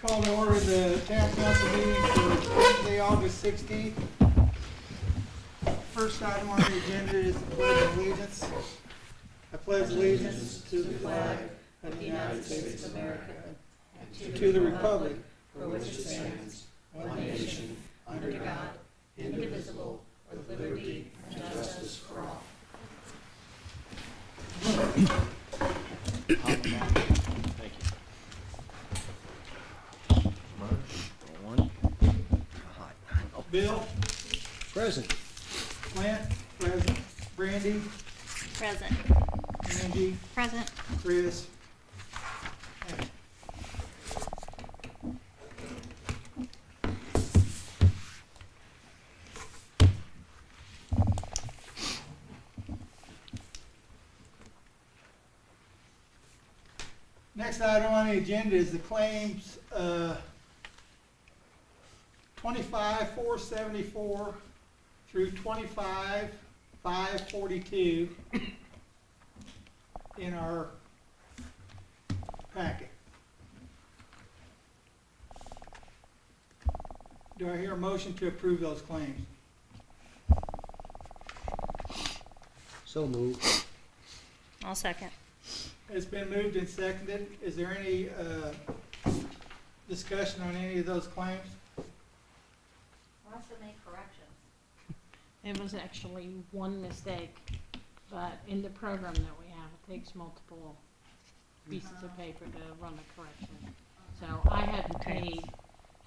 Call to order the town council meeting for Wednesday, August 16th. First item on the agenda is the pledge of allegiance. I pledge allegiance to the flag of the United States of America and to the republic for which it stands, one nation, under God, indivisible, with liberty and justice for all. Thank you. Bill? Present. Clint? Present. Brandy? Present. Angie? Present. Chris? And next item on the agenda is the claims, 25,474 through 25,542 in our packet. Do I hear a motion to approve those claims? So moved. I'll second. It's been moved and seconded. Is there any discussion on any of those claims? Wants to make corrections. It was actually one mistake, but in the program that we have, it takes multiple pieces of paper to run a correction. So I had paid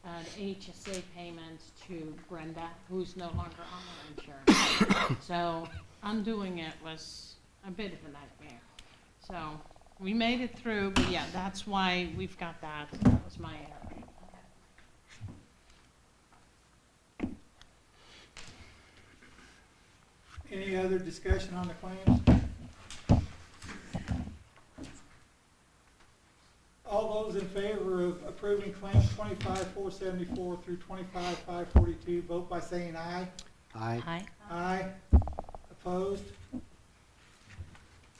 the HSA payments to Brenda, who's no longer on our insurance. So undoing it was a bit of a nightmare. So we made it through, but yeah, that's why we've got that. That was my error. Any other discussion on the claims? All those in favor of approving claims 25,474 through 25,542, vote by saying aye. Aye. Aye. Aye. Opposed?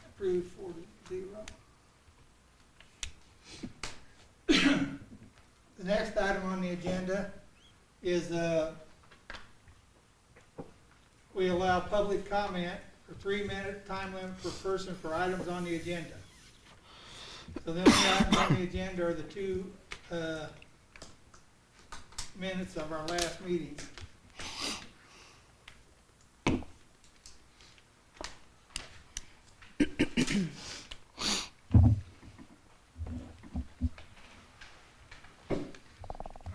Approved 4-0. The next item on the agenda is we allow public comment for 3-minute time limit per person for items on the agenda. So the only items on the agenda are the 2 minutes of our last meeting.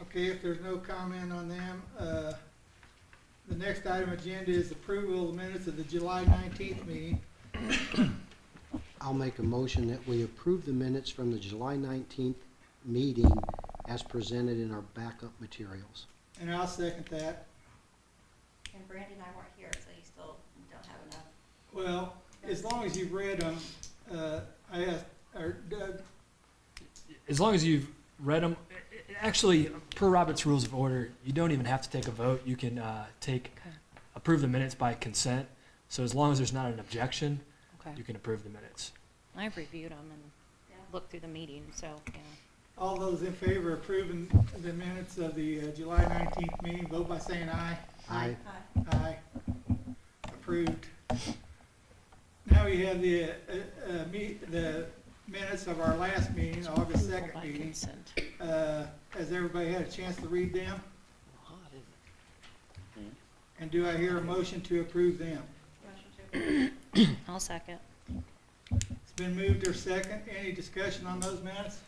Okay, if there's no comment on them, the next item agenda is approval of the minutes of the July 19th meeting. I'll make a motion that we approve the minutes from the July 19th meeting as presented in our backup materials. And I'll second that. And Brandy and I weren't here, so you still don't have enough. Well, as long as you've read them, I asked, or Doug, As long as you've read them, actually, per Robert's Rules of Order, you don't even have to take a vote. You can approve the minutes by consent. So as long as there's not an objection, you can approve the minutes. I've reviewed them and looked through the meeting, so, yeah. all those in favor of approving the minutes of the July 19th meeting, vote by saying aye. Aye. Aye. Approved. Now we have the minutes of our last meeting, August 2nd By meeting. consent. Has everybody had a chance to read them? And do I hear a motion to approve them? I'll second. It's been moved or second. Any discussion on those minutes?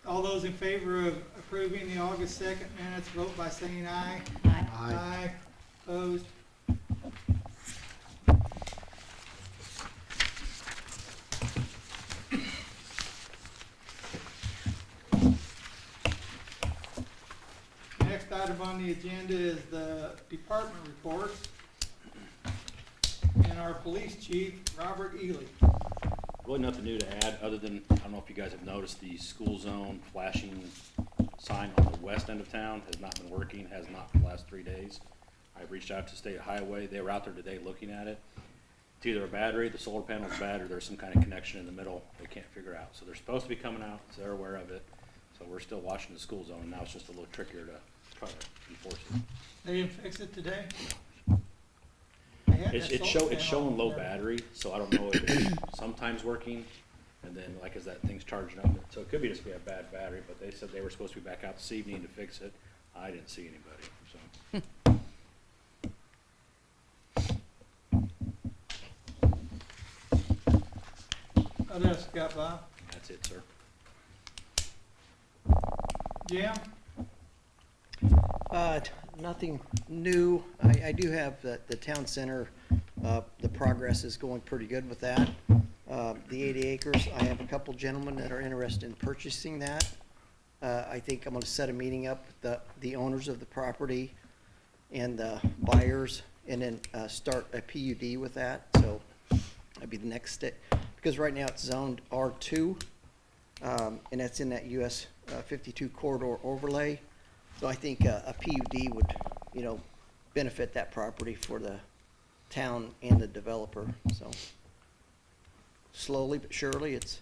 All those in favor of approving the August 2nd minutes, vote by saying aye. Aye. Aye. Opposed? Next item on the agenda is the department reports. And our police chief, Robert Ely. Really nothing new to add, other than, I don't know if you guys have noticed, the school zone flashing sign on the west end of town has not been working, has not for the last 3 days. I've reached out to State Highway. They were out there today looking at it. It's either a battery, the solar panel's bad, or there's some kind of connection in the middle they can't figure out. So they're supposed to be coming out, so they're aware of it. So we're still watching the school zone, now it's just a little trickier to try to enforce it. They didn't fix it today? They had that It's solar it's panel showing low there. battery, so I don't know if it's sometimes working, and then like as that thing's charging up, so it could be just be a bad battery, but they said they were supposed to be back out this evening to fix it. I didn't see anybody, so. What else you got, Bob? That's it, sir. Jim? Nothing new. I do have the town center, the progress is going pretty good with that. The 80 acres, I have a couple gentlemen that are interested in purchasing that. I think I'm gonna set a meeting up with the owners of the property and the buyers, and then start a PUD with that, so that'd be the next step. Because right now it's zoned R2, and that's in that US 52 corridor overlay. So I think a PUD would, benefit that property for the town and the developer, so. Slowly but surely, it's,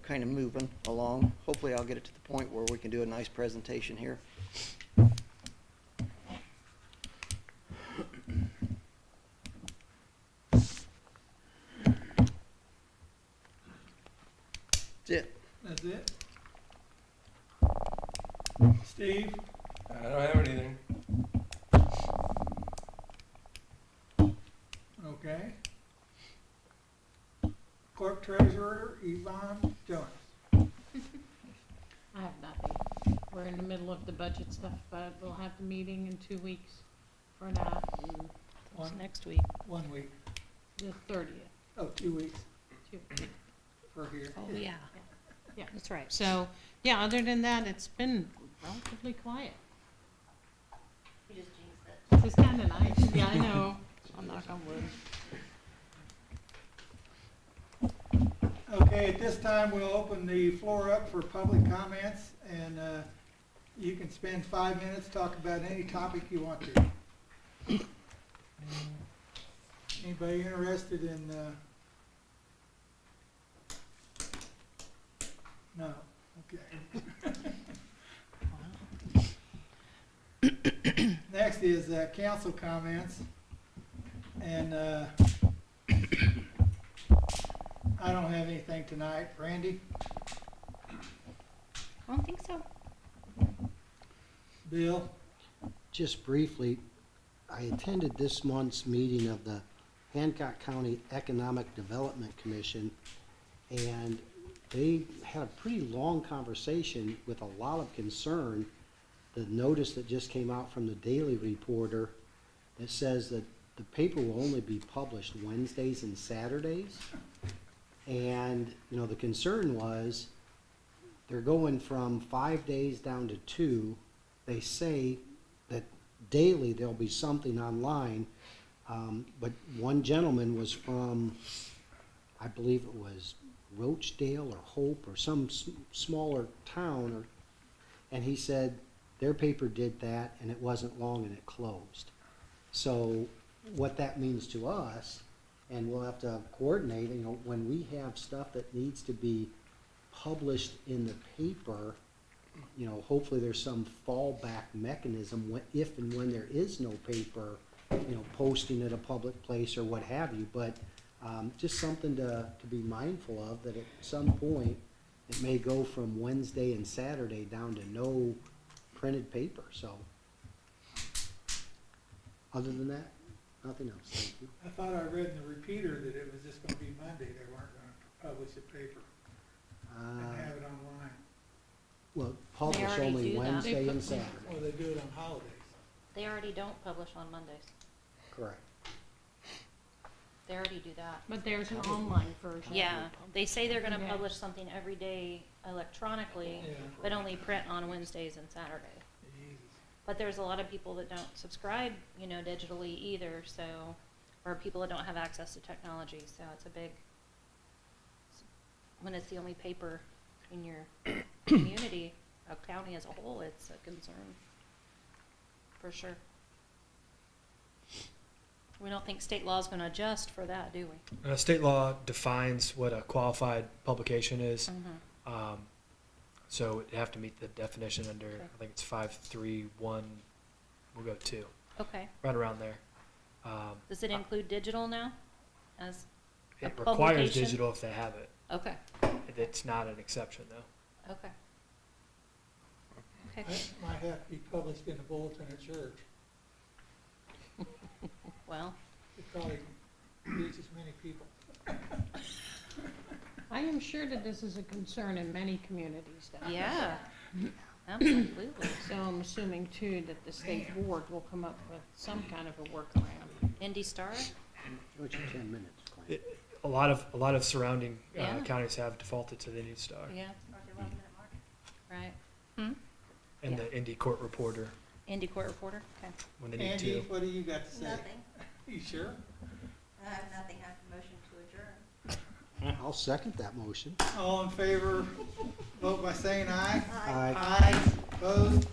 kind of moving along. Hopefully I'll get it to the point where we can do a nice presentation here. That's it. That's it? Steve? I don't have anything. Okay. Clerk Treasurer Yvonne Jones. I have nothing. We're in the middle of the budget stuff, but we'll have the meeting in 2 weeks for that, and One, Next week. 1 week. the 30th. Oh, 2 weeks 2 for here. Oh, yeah. Yeah. That's right. So, yeah, other than that, it's been relatively quiet. You just jinxed it. This is kind of nice. Yeah, I know. I'll knock on wood. Okay, at this time, we'll open the floor up for public comments, and you can spend 5 minutes, talk about any topic you want to. Anybody interested in, no, okay. Next is council comments, and I don't have anything tonight. Randy? I don't think so. Bill? Just briefly, I attended this month's meeting of the Hancock County Economic Development Commission, and they had a pretty long conversation with a lot of concern. The notice that just came out from the Daily Reporter that says that the paper will only be published Wednesdays and Saturdays. And, the concern was they're going from 5 days down to 2. They say that daily there'll be something online, but one gentleman was from, I believe it was Roachdale or Hope or some smaller town, and he said their paper did that and it wasn't long and it closed. So what that means to us, and we'll have to coordinate, when we have stuff that needs to be published in the paper, hopefully there's some fallback mechanism if and when there is no paper, posting at a public place or what have you. But just something to be mindful of, that at some point it may go from Wednesday and Saturday down to no printed paper. So other than that, nothing else. Thank you. I thought I read in the repeater that it was just gonna be Monday. They weren't gonna publish a paper and have it online. Well, publish already only do that. Wednesday and Saturday. Well, they do it on holidays. They already don't publish on Mondays. Correct. They already do that. But there's an online version. Yeah, they say they're gonna Yeah. publish something every day electronically, Yeah. but only print on Wednesdays and Saturday. Jesus. But there's a lot of people that don't subscribe, digitally either, so, or people that don't have access to technology, so it's a big, when it's the only paper in your community, a county as a whole, it's a concern, for sure. We don't think state law is gonna adjust for that, do we? State law defines what a qualified publication is. So it'd have to meet the definition under, Okay. I think it's 531, we'll go 2, Okay. right around there. Does it include digital now? As a It requires publication? digital if they have it. Okay, It's not an exception, though. okay. Okay, That might have to be published in the bulletin at church. well, It probably reaches many people. I am sure that this is a concern in many communities though. yeah, absolutely. So I'm assuming too that the state board will come up with some kind of a workaround. Indy Star? Go to 10 minutes, Clint. A lot of surrounding Yeah. counties have defaulted to the Indy Star Yeah. Right. Hmm? and Yeah. the Indy Court Reporter Indy Court Reporter? Okay. when they need Andy, to. what do you got to say? Nothing. You sure? I have nothing. I have a motion to adjourn. I'll second that motion. All in favor, vote by saying aye. Aye. Aye, opposed,